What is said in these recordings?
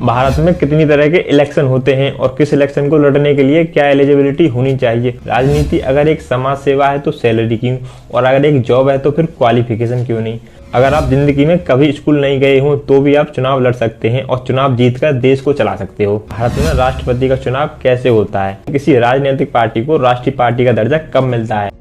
भारत में कितनी तरह के इलेक्शन होते हैं और किस इलेक्शन को लड़ने के लिए क्या एलिजिबिलिटी होनी चाहिए। राजनीति अगर एक समाज सेवा है तो सैलरी क्यों, और अगर एक जॉब है तो फिर क्वालिफिकेशन क्यों नहीं। अगर आप जिंदगी में कभी स्कूल नहीं गए हो तो भी आप चुनाव लड़ सकते हैं और चुनाव जीतकर देश को चला सकते हो। भारत में राष्ट्रपति का चुनाव कैसे होता है, किसी राजनीतिक पार्टी को राष्ट्रीय पार्टी का दर्जा कब मिलता है,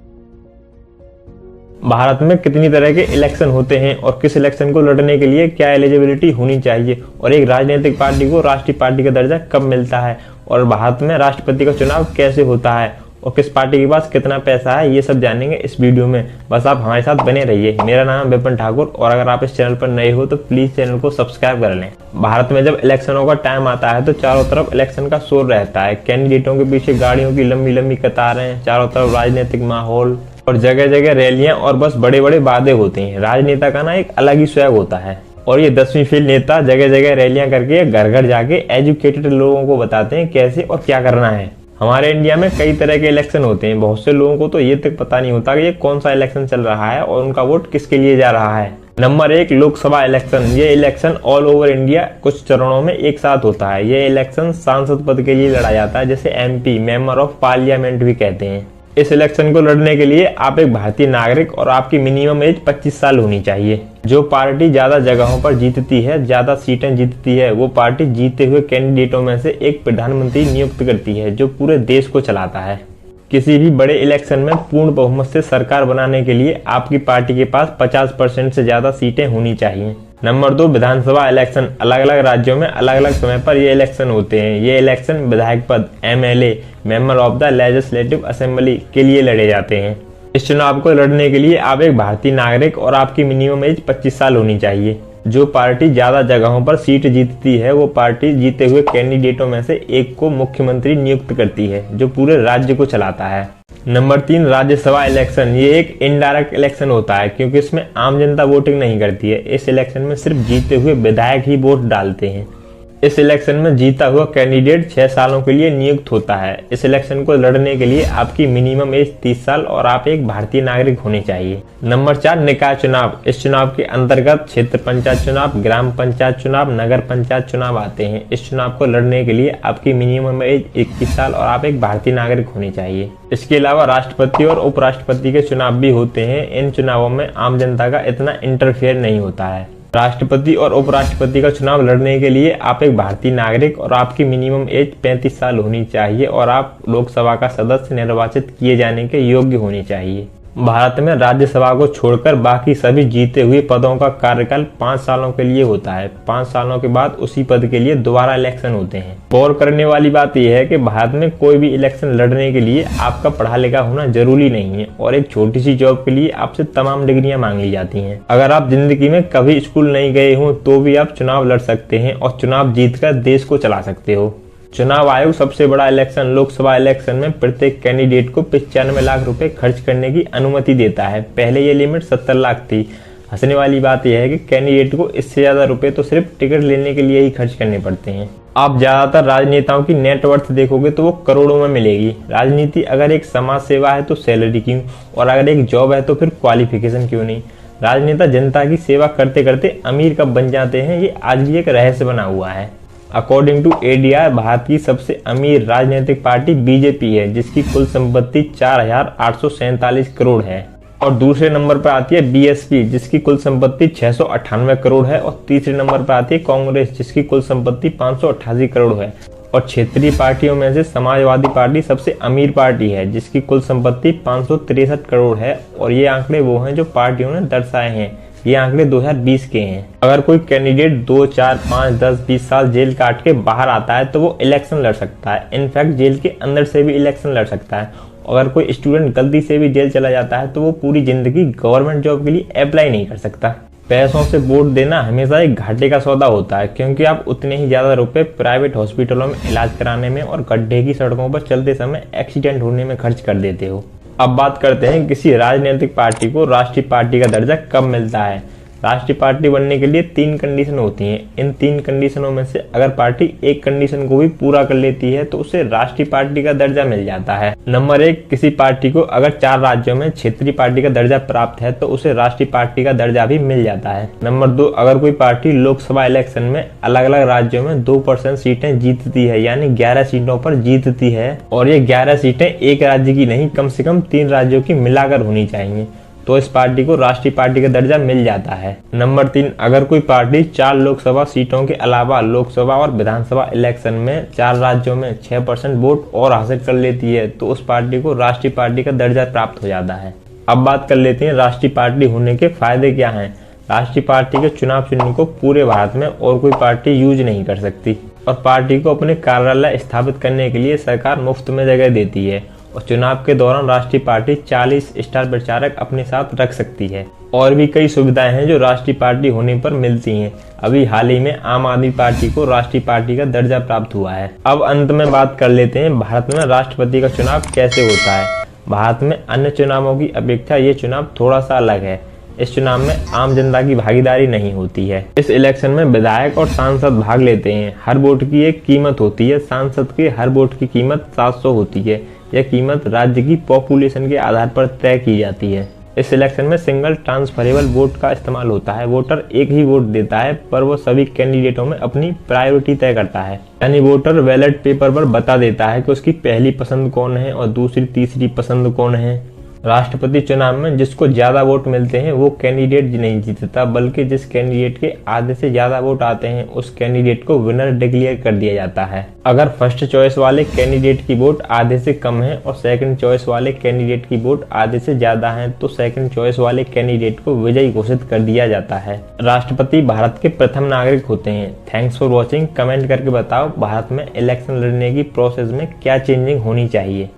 भारत में कितनी तरह के इलेक्शन होते हैं और किस इलेक्शन को लड़ने के लिए क्या एलिजिबिलिटी होनी चाहिए, और एक राजनीतिक पार्टी को राष्ट्रीय पार्टी का दर्जा कब मिलता है, और भारत में राष्ट्रपति का चुनाव कैसे होता है और किस पार्टी के पास कितना पैसा है, ये सब जानेंगे इस वीडियो में। बस आप हमारे साथ बने रहिए। मेरा नाम है विपिन ठाकुर और अगर आप इस चैनल पर नए हो तो प्लीज चैनल को सब्सक्राइब कर लें। भारत में जब इलेक्शनों का टाइम आता है तो चारों तरफ इलेक्शन का शोर रहता है। कैंडिडेटों के पीछे गाड़ियों की लंबी लंबी कतारें, चारों तरफ राजनीतिक माहौल और जगह जगह रैलियां और बस बड़े बड़े वादे होते हैं। राजनेता का ना एक अलग ही स्वैग होता है और ये 10वीं फेल नेता जगह जगह रैलियां करके घर घर जाके एजुकेटेड लोगों को बताते हैं कैसे और क्या करना है। हमारे इंडिया में कई तरह के इलेक्शन होते हैं। बहुत से लोगों को तो ये तक पता नहीं होता कि ये कौन सा इलेक्शन चल रहा है और उनका वोट किसके लिए जा रहा है। Number 1, Lok Sabha election. ये इलेक्शन ऑल ओवर इंडिया कुछ चरणों में एक साथ होता है। ये इलेक्शन सांसद पद के लिए लड़ा जाता है, जिसे MP मेंबर ऑफ पार्लियामेंट भी कहते हैं। इस इलेक्शन को लड़ने के लिए आप एक भारतीय नागरिक और आपकी मिनिमम एज 25 साल होनी चाहिए। जो पार्टी ज्यादा जगहों पर जीतती है, ज्यादा सीटें जीतती है, वो पार्टी जीते हुए कैंडिडेटों में से एक प्रधानमंत्री नियुक्त करती है जो पूरे देश को चलाता है। किसी भी बड़े इलेक्शन में पूर्ण बहुमत से सरकार बनाने के लिए आपकी पार्टी के पास 50% से ज्यादा सीटें होनी चाहिए। नंबर 2, विधानसभा इलेक्शन। अलग अलग राज्यों में अलग अलग समय पर ये इलेक्शन होते हैं। ये इलेक्शन विधायक पद MLA member of the legislative assembly के लिए लड़े जाते हैं। इस चुनाव को लड़ने के लिए आप एक भारतीय नागरिक और आपकी मिनिमम एज 25 साल होनी चाहिए। जो पार्टी ज्यादा जगहों पर सीट जीतती है वो पार्टी जीते हुए कैंडिडेटों में से एक को मुख्यमंत्री नियुक्त करती है जो पूरे राज्य को चलाता है। Number 3, Rajya Sabha election. ये एक इनडायरेक्ट इलेक्शन होता है क्योंकि इसमें आम जनता वोटिंग नहीं करती है। इस इलेक्शन में सिर्फ जीते हुए विधायक ही वोट डालते हैं। इस इलेक्शन में जीता हुआ कैंडिडेट 6 सालों के लिए नियुक्त होता है। इस इलेक्शन को लड़ने के लिए आपकी मिनिमम एज 30 साल और आप एक भारतीय नागरिक होने चाहिए। नंबर 4, निकाय चुनाव। इस चुनाव के अंतर्गत क्षेत्र पंचायत चुनाव, ग्राम पंचायत चुनाव, नगर पंचायत चुनाव आते हैं। इस चुनाव को लड़ने के लिए आपकी मिनिमम एज 21 साल और आप एक भारतीय नागरिक होने चाहिए। इसके अलावा राष्ट्रपति और उपराष्ट्रपति के चुनाव भी होते हैं। इन चुनावों में आम जनता का इतना इंटरफेयर नहीं होता है। राष्ट्रपति और उपराष्ट्रपति का चुनाव लड़ने के लिए आप एक भारतीय नागरिक और आपकी मिनिमम एज 35 साल होनी चाहिए और आप लोकसभा का सदस्य निर्वाचित किए जाने के योग्य होने चाहिए। भारत में राज्यसभा को छोड़कर बाकी सभी जीते हुए पदों का कार्यकाल 5 सालों के लिए होता है। 5 सालों के बाद उसी पद के लिए दोबारा इलेक्शन होते हैं। गौर करने वाली बात यह है कि भारत में कोई भी इलेक्शन लड़ने के लिए आपका पढ़ा लिखा होना जरूरी नहीं है और एक छोटी सी जॉब के लिए आपसे तमाम डिग्रियां मांग ली जाती हैं। अगर आप जिंदगी में कभी स्कूल नहीं गए हो तो भी आप चुनाव लड़ सकते हैं और चुनाव जीतकर देश को चला सकते हो। चुनाव आयोग सबसे बड़ा इलेक्शन लोकसभा इलेक्शन में प्रत्येक कैंडिडेट को 95 लाख रुपए खर्च करने की अनुमति देता है। पहले ये लिमिट 70 लाख थी। हंसने वाली बात यह है कि कैंडिडेट को इससे ज्यादा रुपए तो सिर्फ टिकट लेने के लिए ही खर्च करने पड़ते हैं। आप ज्यादातर राजनेताओं की नेटवर्थ देखोगे तो वो करोड़ों में मिलेगी। राजनीति अगर एक समाज सेवा है तो सैलरी क्यों, और अगर एक जॉब है तो फिर क्वालिफिकेशन क्यों नहीं। राजनेता जनता की सेवा करते करते अमीर कब बन जाते हैं, ये आज भी एक रहस्य बना हुआ है। अकॉर्डिंग टू ADR, भारत की सबसे अमीर राजनीतिक पार्टी BJP है जिसकी कुल संपत्ति 4,847 करोड़ है, और दूसरे नंबर पर आती है BSP जिसकी कुल संपत्ति 698 करोड़ है, और तीसरे नंबर पर आती है कांग्रेस जिसकी कुल संपत्ति 588 करोड़ है। और क्षेत्रीय पार्टियों में से समाजवादी पार्टी सबसे अमीर पार्टी है जिसकी कुल संपत्ति 563 करोड़ है, और ये आंकड़े वो हैं जो पार्टियों ने दर्शाए हैं। ये आंकड़े 2020 के हैं। अगर कोई कैंडिडेट 2, 4, 5, 10, 20 साल जेल काट के बाहर आता है तो वो इलेक्शन लड़ सकता है। इनफैक्ट जेल के अंदर से भी इलेक्शन लड़ सकता है। अगर कोई स्टूडेंट गलती से भी जेल चला जाता है तो वो पूरी जिंदगी गवर्नमेंट जॉब के लिए अप्लाई नहीं कर सकता। पैसों से वोट देना हमेशा एक घाटे का सौदा होता है क्योंकि आप उतने ही ज्यादा रुपए प्राइवेट हॉस्पिटलों में इलाज कराने में और गड्ढे की सड़कों पर चलते समय एक्सीडेंट होने में खर्च कर देते हो। अब बात करते हैं किसी राजनीतिक पार्टी को राष्ट्रीय पार्टी का दर्जा कब मिलता है। राष्ट्रीय पार्टी बनने के लिए 3 कंडीशन होती हैं। इन 3 कंडीशनों में से अगर पार्टी एक कंडीशन को भी पूरा कर लेती है तो उसे राष्ट्रीय पार्टी का दर्जा मिल जाता है। नंबर 1, किसी पार्टी को अगर 4 राज्यों में क्षेत्रीय पार्टी का दर्जा प्राप्त है तो उसे राष्ट्रीय पार्टी का दर्जा भी मिल जाता है। नंबर 2, अगर कोई पार्टी लोकसभा इलेक्शन में अलग अलग राज्यों में 2% सीटें जीतती है, यानी 11 सीटों पर जीतती है, और ये 11 सीटें एक राज्य की नहीं, कम से कम 3 राज्यों की मिलाकर होनी चाहिए, तो इस पार्टी को राष्ट्रीय पार्टी का दर्जा मिल जाता है। नंबर 3, अगर कोई पार्टी 4 लोकसभा सीटों के अलावा लोकसभा और विधानसभा इलेक्शन में 4 राज्यों में 6% वोट और हासिल कर लेती है तो उस पार्टी को राष्ट्रीय पार्टी का दर्जा प्राप्त हो जाता है। अब बात कर लेते हैं राष्ट्रीय पार्टी होने के फायदे क्या हैं। राष्ट्रीय पार्टी के चुनाव चिन्ह को पूरे भारत में और कोई पार्टी यूज नहीं कर सकती, और पार्टी को अपने कार्यालय स्थापित करने के लिए सरकार मुफ्त में जगह देती है, और चुनाव के दौरान राष्ट्रीय पार्टी 40 स्टार प्रचारक अपने साथ रख सकती है। और भी कई सुविधाएं हैं जो राष्ट्रीय पार्टी होने पर मिलती हैं। अभी हाल ही में आम आदमी पार्टी को राष्ट्रीय पार्टी का दर्जा प्राप्त हुआ है। अब अंत में बात कर लेते हैं भारत में राष्ट्रपति का चुनाव कैसे होता है। भारत में अन्य चुनावों की अपेक्षा ये चुनाव थोड़ा सा अलग है। इस चुनाव में आम जनता की भागीदारी नहीं होती है। इस इलेक्शन में विधायक और सांसद भाग लेते हैं। हर वोट की एक कीमत होती है। सांसद के हर वोट की कीमत 700 होती है। यह कीमत राज्य की पॉपुलेशन के आधार पर तय की जाती है। इस इलेक्शन में सिंगल ट्रांसफरेबल वोट का इस्तेमाल होता है। वोटर एक ही वोट देता है, पर वो सभी कैंडिडेटों में अपनी प्रायोरिटी तय करता है। यानी वोटर बैलेट पेपर पर बता देता है कि उसकी पहली पसंद कौन है और दूसरी तीसरी पसंद कौन है। राष्ट्रपति चुनाव में जिसको ज्यादा वोट मिलते हैं वो कैंडिडेट नहीं जीतता, बल्कि जिस कैंडिडेट के आधे से ज्यादा वोट आते हैं उस कैंडिडेट को विनर डिक्लेयर कर दिया जाता है। अगर फर्स्ट चॉइस वाले कैंडिडेट की वोट आधे से कम है और सेकंड चॉइस वाले कैंडिडेट की वोट आधे से ज्यादा है तो सेकंड चॉइस वाले कैंडिडेट को विजयी घोषित कर दिया जाता है। राष्ट्रपति भारत के प्रथम नागरिक होते हैं। Thanks for watching. कमेंट करके बताओ भारत में इलेक्शन लड़ने की प्रोसेस में क्या चेंजिंग होनी चाहिए।